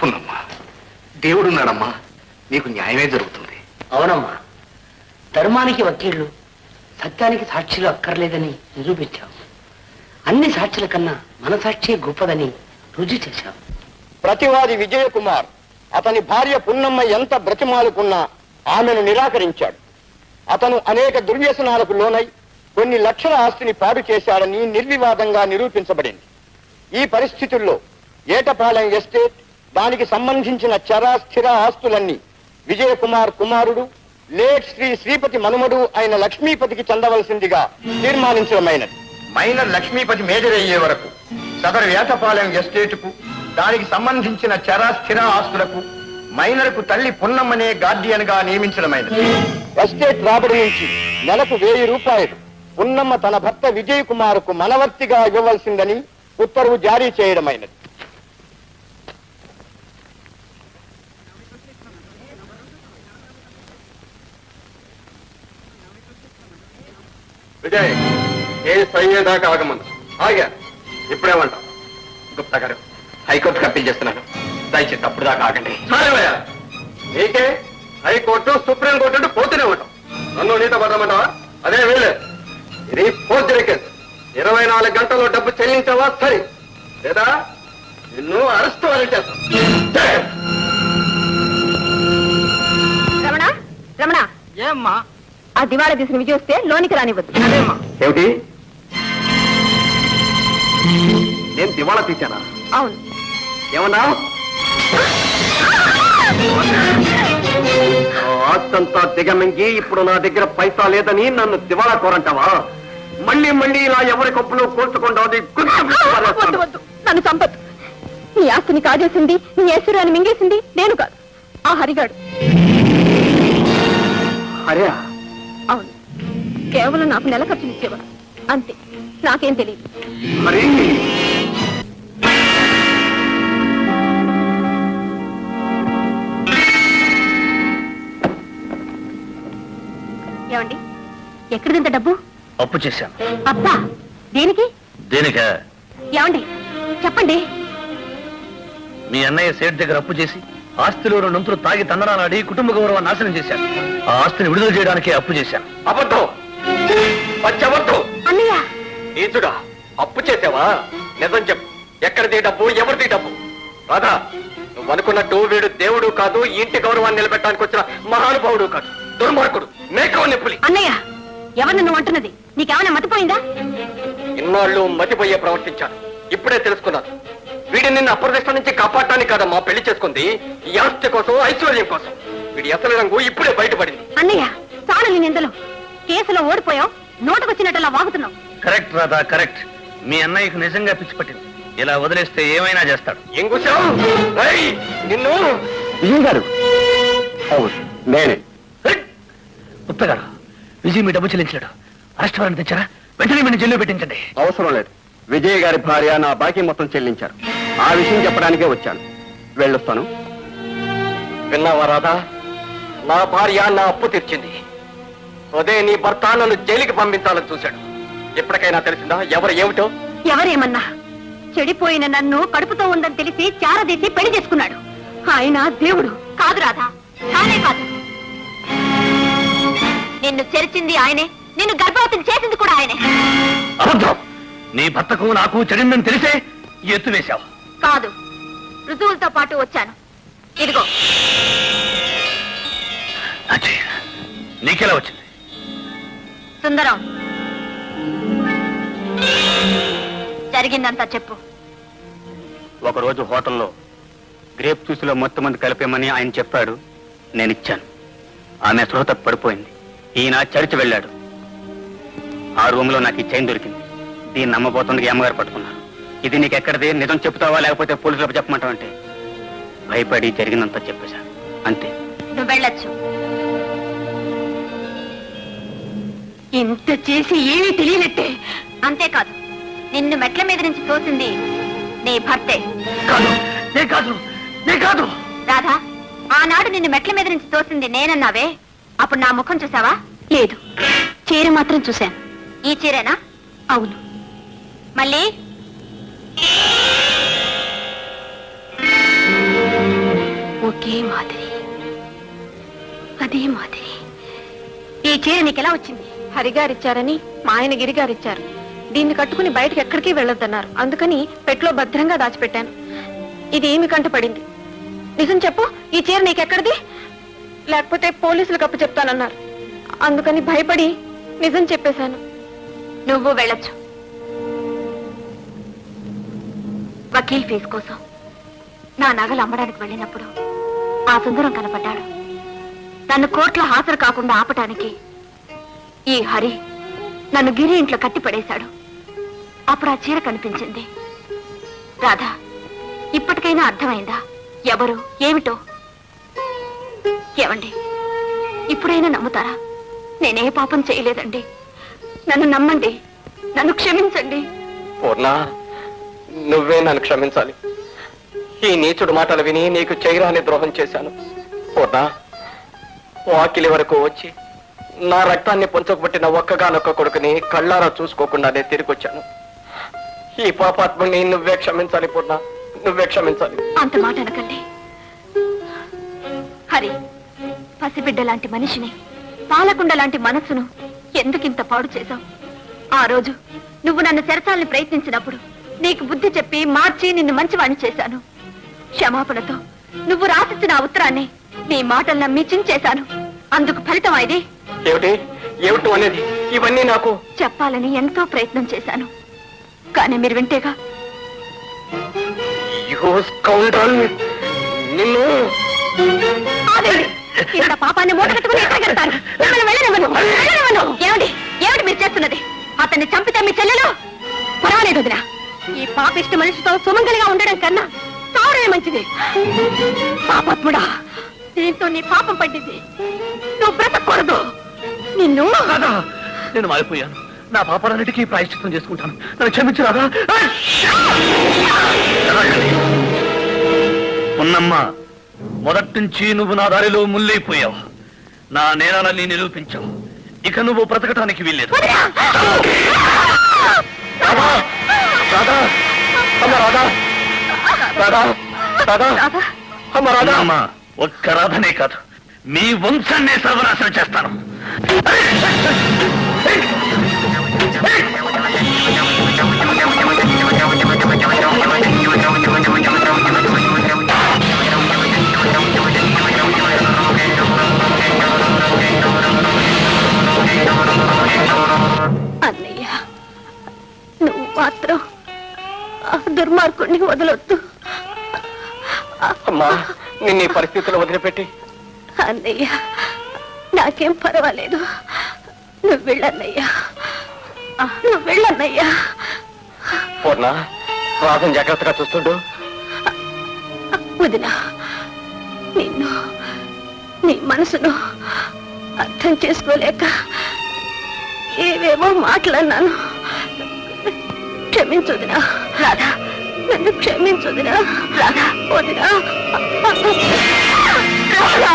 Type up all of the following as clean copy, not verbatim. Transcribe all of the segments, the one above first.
పున్నమ్మా, దేవుడున్నాడమ్మా, నీకు న్యాయమే జరుగుతుంది. అవునమ్మా, ధర్మానికి వకీళ్ళు, సత్యానికి సాక్షులు అక్కర్లేదని నిరూపించావు. అన్ని సాక్షుల కన్నా మన సాక్షి గొప్పదని రుజువు చేశావు. ప్రతివాది విజయకుమార్ అతని భార్య పున్నమ్మ ఎంత బ్రతిమాలుకున్నా ఆమెను నిరాకరించాడు. అతను అనేక దుర్వ్యసనాలకు లోనై కొన్ని లక్షల ఆస్తిని పాడు చేశాడని నిర్వివాదంగా నిరూపించబడింది. ఈ పరిస్థితుల్లో ఏటపాలెం ఎస్టేట్, దానికి సంబంధించిన చర స్థిర ఆస్తులన్నీ విజయకుమార్ కుమారుడు లేట్ శ్రీ శ్రీపతి మనుమడు అయిన లక్ష్మీపతికి చెందవలసిందిగా తీర్మానించడమైనది. మైనర్ లక్ష్మీపతి మేజర్ అయ్యే వరకు సదరు ఏటపాలెం ఎస్టేటుకు, దానికి సంబంధించిన చర స్థిర ఆస్తులకు మైనర్కు తల్లి పున్నమ్మనే గార్డియన్ గా నియమించడమైనది. ఎస్టేట్ రాబడి నుంచి నెలకు 1000 రూపాయలు పున్నమ్మ తన భర్త విజయ్ కుమార్ కు మనవర్తిగా ఇవ్వవలసిందని ఉత్తర్వు జారీ చేయడమైనది. విజయ్, కేసు అయ్యేదాకా ఆగమన్నా. ఆగా, ఇప్పుడేమంటా? గుప్తా గారు, హైకోర్టుకు అప్పీల్ చేస్తున్నాను, దయచేసి తప్పుడు దాకా ఆగండి. చాలేవయ్యా, నీకే హైకోర్టు సుప్రీంకోర్టు పోతూనే ఉంటాం. నన్ను నీతో పడమంటావా? అదే వీలే. ఇది ఫోర్జరీ కేసు. 24 గంటల్లో డబ్బు చెల్లించావా సరే, లేదా నిన్ను అరెస్ట్ వారెంట్ చేస్తాం. రమణ, రమణ, ఏమ్మా? ఆ దివాళా తీసిన విజయ్ వస్తే లోనికి రానివ్వద్దు. ఏమిటి? నేను దివాళా తీశానా? అవును. ఏమన్నా? ఆస్తంతా దిగమింగి ఇప్పుడు నా దగ్గర పైసా లేదని నన్ను దివాళా కోరంటావా? మళ్ళీ మళ్ళీ ఇలా ఎవరి కప్పులో కోల్చకుండా నన్ను సంపత్, నీ ఆస్తిని కాజేసింది, నీ ఐశ్వర్యాన్ని మింగేసింది నేను కాదు, ఆ హరిగాడు. అరే, అవును, కేవలం నాకు నెల ఖర్చులు ఇచ్చేవాడు, అంతే. నాకేం తెలియదు. మరి ఏమండి, ఎక్కడిదంత డబ్బు? అప్పు చేశాను. అబ్బా, దేనికి? దేనికా? ఏమండి చెప్పండి. మీ అన్నయ్య సేట్ దగ్గర అప్పు చేసి ఆస్తిలో 2 వంతులు తాగి తందనాలాడి కుటుంబ గౌరవాన్ని నాశనం చేశాను. ఆ ఆస్తిని విడుదల చేయడానికే అప్పు చేశాను. అబద్ధం, పచ్చబద్ధం. అన్నయ్య, నీచుడా, అప్పు చేసావా? నిజం చెప్పు, ఎక్కడిది డబ్బు, ఎవరిది డబ్బు? రాధా, నువ్వు అనుకున్నట్టు వీడు దేవుడు కాదు, ఇంటి గౌరవాన్ని నిలబెట్టడానికి వచ్చిన మహానుభావుడు కాదు, దుర్మార్గుడు, మేకవ నిప్పులి. అన్నయ్య, ఎవరు నువ్వు అంటున్నది? నీకేమైనా మతిపోయిందా? ఇన్నాళ్ళు మతిపోయే ప్రవర్తించాను, ఇప్పుడే తెలుసుకున్నాను. వీడి నిన్ను అప్రదిష్ట నుంచి కాపాడటానికి కాదమ్మా పెళ్లి చేసుకుంది, ఈ ఆస్తి కోసం, ఐశ్వర్యం కోసం. వీడి అసలు రంగు ఇప్పుడే బయటపడింది. అన్నయ్య, చాలు నీ నిందలు. కేసులో ఓడిపోయావు, నోటుకొచ్చినట్టులా వాగుతున్నావు. Correct Radha, correct. మీ అన్నయ్యకు నిజంగా పిచ్చి పట్టింది. ఇలా వదిలేస్తే ఏమైనా చేస్తాడు. ఏం కూర్చావు? నిన్ను విజయ్ గారు. నేనే. గుప్తా విజయ్ మీ డబ్బు చెల్లించాడు. అరెస్ట్ వారెంట్ తెచ్చారా? వెంటనే మీరు జైల్లో పెట్టించండి. అవసరం లేదు. విజయ్ గారి భార్య నా బాకీ మొత్తం చెల్లించారు. ఆ విషయం చెప్పడానికే వచ్చాను. వెళ్ళొస్తాను. విన్నావా రాధా? నా భార్య నా అప్పు తీర్చింది. అదే నీ భర్త నన్ను జైలుకి పంపించాలని చూశాడు. ఎప్పటికైనా తెలిసిందా ఎవరు ఏమిటో? ఎవరేమన్నా, చెడిపోయిన నన్ను కడుపుతో ఉందని తెలిసి చారదీసి పెళ్లి చేసుకున్నాడు. ఆయన దేవుడు కాదు రాధా, కానే కాదు. నిన్ను చెరిచింది ఆయనే, నిన్ను గర్భవతిని చేసింది కూడా ఆయనే. అబద్ధం. నీ భర్తకు నాకు చెడిందని తెలిసే ఎత్తు వేశావు. కాదు, రుజువులతో పాటు వచ్చాను. ఇదిగో. నీకెలా వచ్చింది? సుందరం, జరిగిందంతా చెప్పు. ఒకరోజు హోటల్లో గ్రేప్ జ్యూస్లో మొత్తం మంది కలిపేమని ఆయన చెప్పాడు. నేను ఇచ్చాను. ఆమె స్పృహ పడిపోయింది. ఈయన చర్చి వెళ్ళాడు. ఆ రూమ్లో నాకు ఈ చైన్ దొరికింది. దీన్ని నమ్మబోతుంది అమ్మగారు పట్టుకున్నారు. ఇది నీకు ఎక్కడిది, నిజం చెప్తావా లేకపోతే పోలీసులకు చెప్పమంటావంటే భయపడి జరిగినంత చెప్పేశాను, అంతే. నువ్వు వెళ్ళొచ్చు. ఇంత చేసి ఏమీ తెలియనట్టే. అంతేకాదు, నిన్ను మెట్ల మీద నుంచి తోసింది నీ భర్తే. కాదు రాధా, ఆనాడు నిన్ను మెట్ల మీద నుంచి తోసింది నేనన్నావే, అప్పుడు నా ముఖం చూసావా? లేదు, చీర మాత్రం చూశాను. ఈ చీరేనా? అవును. మళ్ళీ ఒకే మాదిరి, అదే మాదిరి. ఈ చీర నీకెలా వచ్చింది? హరిగారిచ్చారని మా ఆయన గిరిగారిచ్చారు. దీన్ని కట్టుకుని బయటకు ఎక్కడికి వెళ్ళొద్దన్నారు. అందుకని పెట్లో భద్రంగా దాచిపెట్టాను. ఇది ఏమి కంట పడింది. నిజం చెప్పు, ఈ చీర నీకెక్కడిది? లేకపోతే పోలీసులకు అప్పు చెప్తానన్నారు. అందుకని భయపడి నిజం చెప్పేశాను. నువ్వు వెళ్ళొచ్చు. వకీల్ ఫీజు కోసం నా నగలు అమ్మడానికి వెళ్ళినప్పుడు ఆ సుందరం కనపడ్డాడు. నన్ను కోర్టులో హాజరు కాకుండా ఆపటానికి ఈ హరి నన్ను గిరి ఇంట్లో కట్టి పడేశాడు. అప్పుడు ఆ చీర కనిపించింది. రాధా, ఇప్పటికైనా అర్థమైందా ఎవరు ఏమిటో? ఏమండి, ఇప్పుడైనా నమ్ముతారా? నేనే పాపం చేయలేదండి. నన్ను నమ్మండి, నన్ను క్షమించండి. పూర్ణ, నువ్వే నన్ను క్షమించాలి. ఈ నీచుడు మాటలు విని నీకు చేయరాని ద్రోహం చేశాను. పూర్ణ, వాకిలి వరకు వచ్చి నా రక్తాన్ని పొంచకుబట్టిన ఒక్కగానొక్క కొడుకుని కళ్ళారా చూసుకోకుండానే తిరిగొచ్చాను. ఈ పాపాత్మని నువ్వే క్షమించాలి పూర్ణ, నువ్వే క్షమించాలి. అంత మాట అనకండి హరి. పసిబిడ్డ లాంటి మనిషిని, పాలకుండ లాంటి మనస్సును ఎందుకింత పాడు చేశావు? ఆ రోజు నువ్వు నన్ను చెరచాలని ప్రయత్నించినప్పుడు నీకు బుద్ధి చెప్పి మార్చి నిన్ను మంచివాణ్ణి చేశాను. క్షమాపణతో నువ్వు రాసిచ్చిన ఆ ఉత్తరాన్ని నీ మాటలు నమ్మి చించేశాను. అందుకు ఫలితం ఇది. ఏమిటి ఏమిటి అనేది? ఇవన్నీ నాకు చెప్పాలని ఎంతో ప్రయత్నం చేశాను, కానీ మీరు వింటేగా. నిన్ను ఆగండి. ఇంత పాపాన్ని మూటగట్టుకుని ఎక్కడికి వెళ్తారు? మిమ్మల్ని వెళ్ళనివ్వను, వెళ్ళనివ్వను. ఏమిటి ఏమిటి మీరు చేస్తున్నది? అతన్ని చంపితే మీ చెల్లెలు పర్వాలేదు వదినా. ఈ పాపిష్టి మనిషితో సుమంగలిగా ఉండడం కన్నా చావడమే మంచిది. పాపాత్ముడా, దీంతో నీ పాపం పట్టింది. నువ్వు బ్రతకూడదు. నిన్ను రాధా, నేను మారిపోయాను. నా పాపాలన్నిటికీ ప్రాయశ్చిత్తం చేసుకుంటాను. నన్ను క్షమించు రాధా. ఉన్నమ్మ, మొదటి నుంచి నువ్వు నా దారిలో ముల్లైపోయావు. నా నేరాలన్నీ నిరూపించావు. ఇక నువ్వు బ్రతకటానికి వీల్లేదు. రాధా, రాధా, అమ్మ రాధా, రాధా, రాధా, అమ్మ రాధా. అమ్మ, ఒక్క రాధనే కాదు, మీ వంశాన్నే సర్వనాశనం చేస్తాను. అన్నయ్య, నువ్వు మాత్రం ఆ దుర్మార్గుడిని వదలొద్దు. అమ్మా, నిన్ను ఈ పరిస్థితుల్లో వదిలిపెట్టి అన్నయ్య, నాకేం పర్వాలేదు. నువ్వు వెళ్ళన్నయ్యా, నువ్వు వెళ్ళన్నయ్యా. పూర్ణ, రాధను జాగ్రత్తగా చూస్తుండు. వదినా, నిన్ను నీ మనసును అర్థం చేసుకోలేక ఏవేవో మాట్లాడినాను. క్షమించొదినా. రాధా, నన్ను క్షమించొదినా. రాధా, వదినా. రాధా.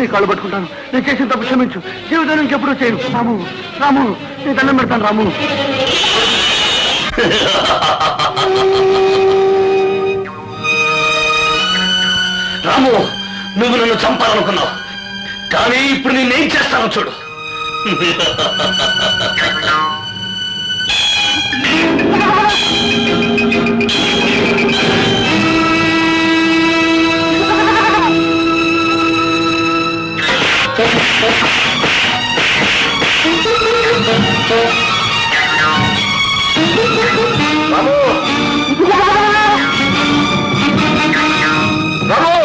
నీ కాళ్ళు పట్టుకుంటాను. నేను చేసిన తప్పు క్షమించు. జీవితం ఇంకెప్పుడు చేయను. రాము, రాము, నీ దండం పెడతాను రాము. రాము, నువ్వు నన్ను చంపాలనుకున్నావు, కానీ ఇప్పుడు నేనేం చేస్తానో చూడు. రాము! రాము!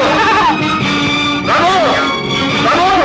రాము! రాము!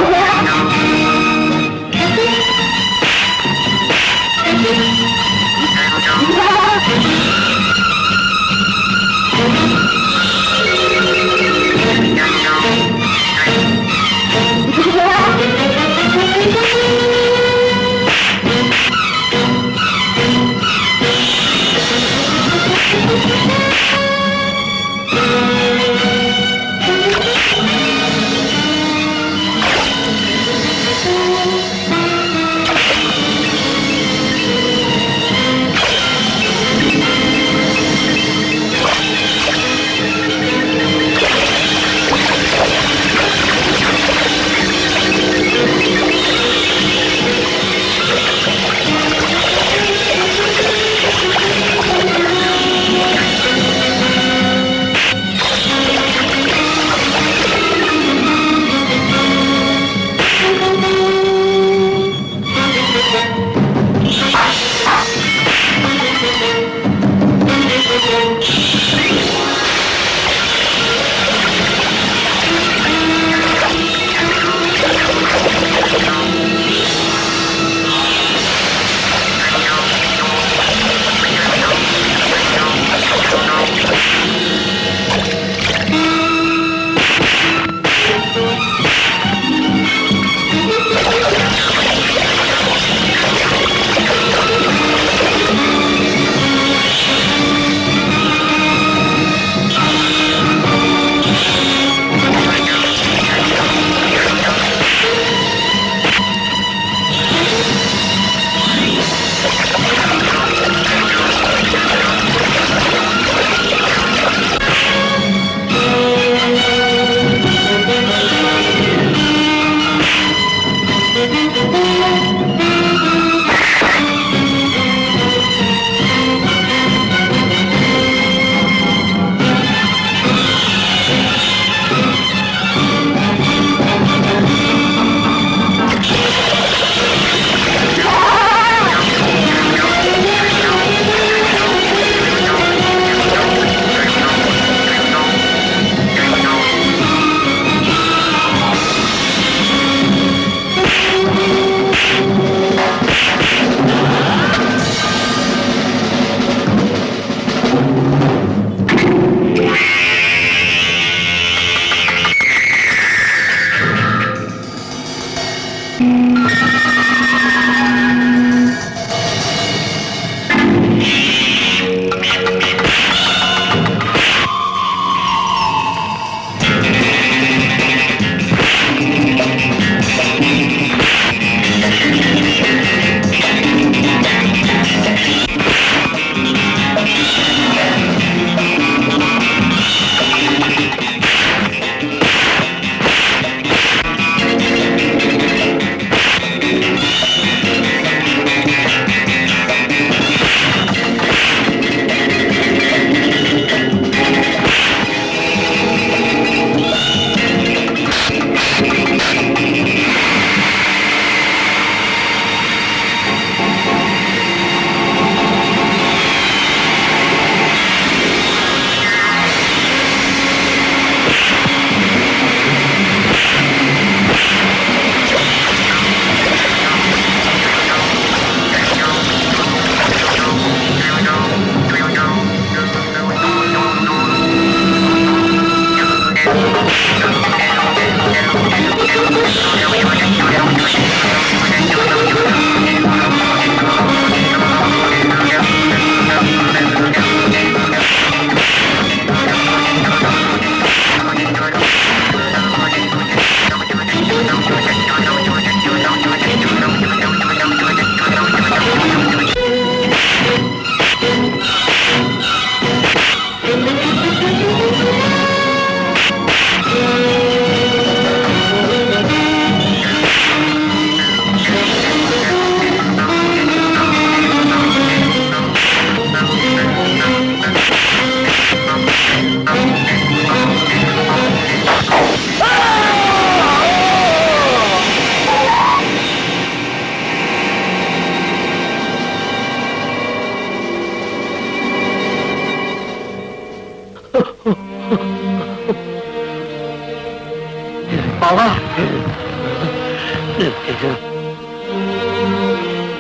బావా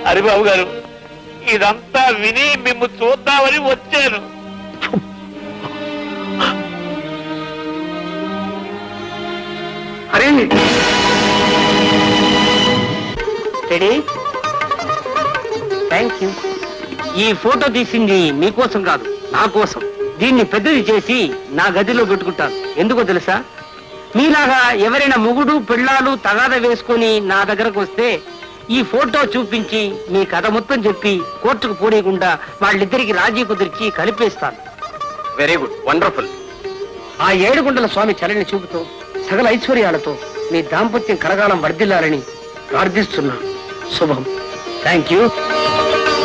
హరిబాబు గారు ఇదంతా విని మిమ్ము చూద్దామని వచ్చాను. అరే రెడీ థ్యాంక్ యూ. ఈ ఫోటో తీసింది మీకోసం కాదు, నా కోసం. దీన్ని పెద్దది చేసి నా గదిలో పెట్టుకుంటాను. ఎందుకో తెలుసా? మీలాగా ఎవరైనా మొగుడు పిల్లాలు తగాద వేసుకొని నా దగ్గరకు వస్తే ఈ ఫోటో చూపించి మీ కథ మొత్తం చెప్పి కోర్టుకు పోనీయకుండా వాళ్ళిద్దరికి రాజీ కుదిర్చి కలిపేస్తాను. Very good, wonderful. ఆ ఏడుగుండల స్వామి చలని చూపుతో సకల ఐశ్వర్యాలతో మీ దాంపత్యం కలగాలం వర్ధిల్లాలని ప్రార్థిస్తున్నాను. శుభం. Thank you.